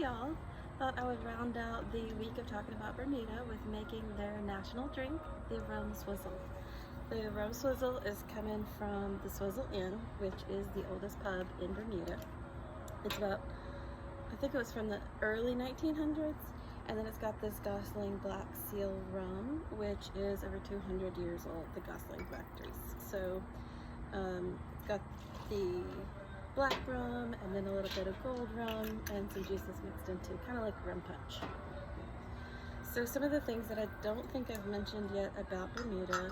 y'all. Thought I would round out the week of talking about Bermuda with making their national drink, the Rum Swizzle. The Rum Swizzle is coming from the Swizzle Inn, which is the oldest pub in Bermuda. It's about, I think it was from the early 1900s, and then it's got this Gosling Black Seal rum, which is over 200 years old, the Gosling factories. So it's got the black rum and then a little bit of gold rum and some juices mixed into, kind of like rum punch. So some of the things that I don't think I've mentioned yet about Bermuda,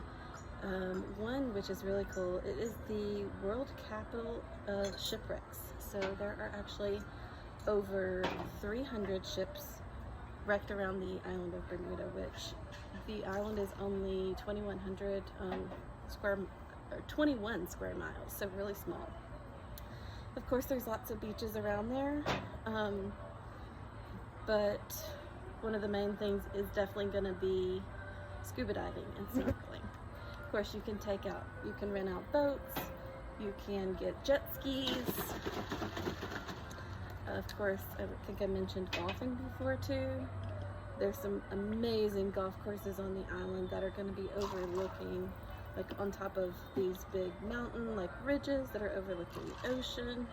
one which is really cool, it is the world capital of shipwrecks. So there are actually over 300 ships wrecked around the island of Bermuda, which the island is only 21 square miles, so really small. Of course, there's lots of beaches around there, but one of the main things is definitely going to be scuba diving and snorkeling. Of course, you can rent out boats, you can get jet skis. Of course, I think I mentioned golfing before too. There's some amazing golf courses on the island that are going to be overlooking, like on top of these big mountain like ridges that are overlooking the ocean.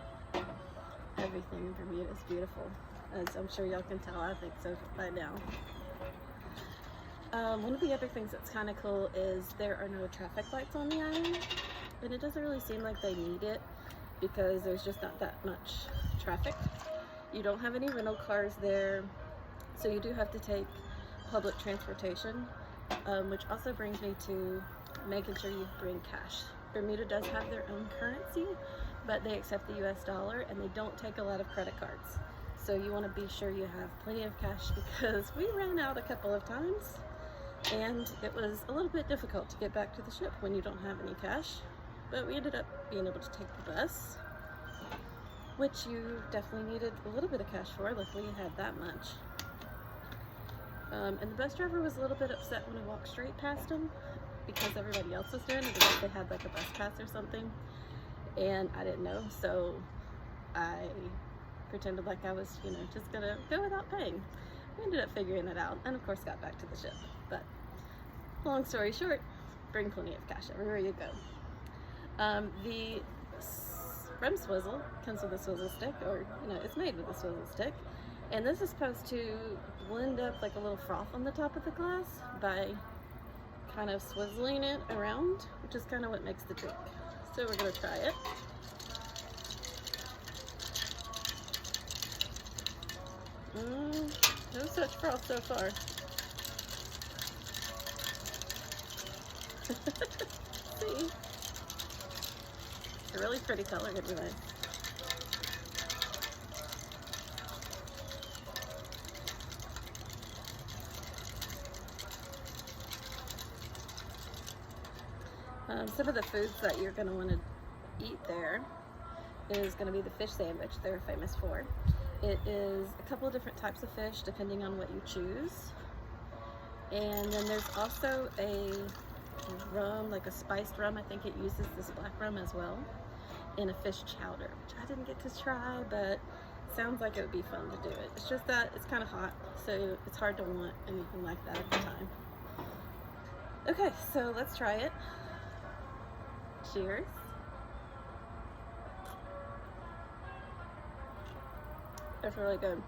Everything in Bermuda is beautiful, as I'm sure y'all can tell. I think so by now. One of the other things that's kind of cool is there are no traffic lights on the island, and it doesn't really seem like they need it because there's just not that much traffic. You don't have any rental cars there, so you do have to take public transportation, which also brings me to making sure you bring cash. Bermuda does have their own currency, but they accept the US dollar and they don't take a lot of credit cards. So you want to be sure you have plenty of cash because we ran out a couple of times and it was a little bit difficult to get back to the ship when you don't have any cash. But we ended up being able to take the bus, which you definitely needed a little bit of cash for. Luckily you had that much. And the bus driver was a little bit upset when I walked straight past him because everybody else was doing it, as if they had like a bus pass or something, and I didn't know, so I pretended like I was, just gonna go without paying. We ended up figuring it out, and of course got back to the ship. But long story short, bring plenty of cash everywhere you go. The Rum Swizzle comes with a swizzle stick, or it's made with a swizzle stick, and this is supposed to blend up like a little froth on the top of the glass by kind of swizzling it around, which is kind of what makes the drink. So we're gonna try it. No such froth so far. See? It's a really pretty color anyway. Some of the foods that you're going to want to eat there is going to be the fish sandwich they're famous for. It is a couple of different types of fish depending on what you choose. And then there's also a rum, like a spiced rum. I think it uses this black rum as well, in a fish chowder, which I didn't get to try, but sounds like it would be fun to do it. It's just that it's kind of hot, so it's hard to want anything like that at the time. Okay, so let's try it. Cheers. That's really good.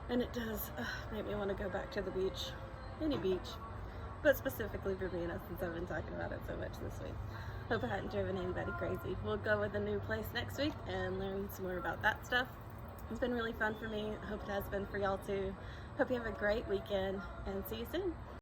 And it does make me want to go back to the beach. Any beach. But specifically Bermuda, since I've been talking about it so much this week. Hope I hadn't driven anybody crazy. We'll go with a new place next week and learn some more about that stuff. It's been really fun for me. I hope it has been for y'all too. Hope you have a great weekend and see you soon.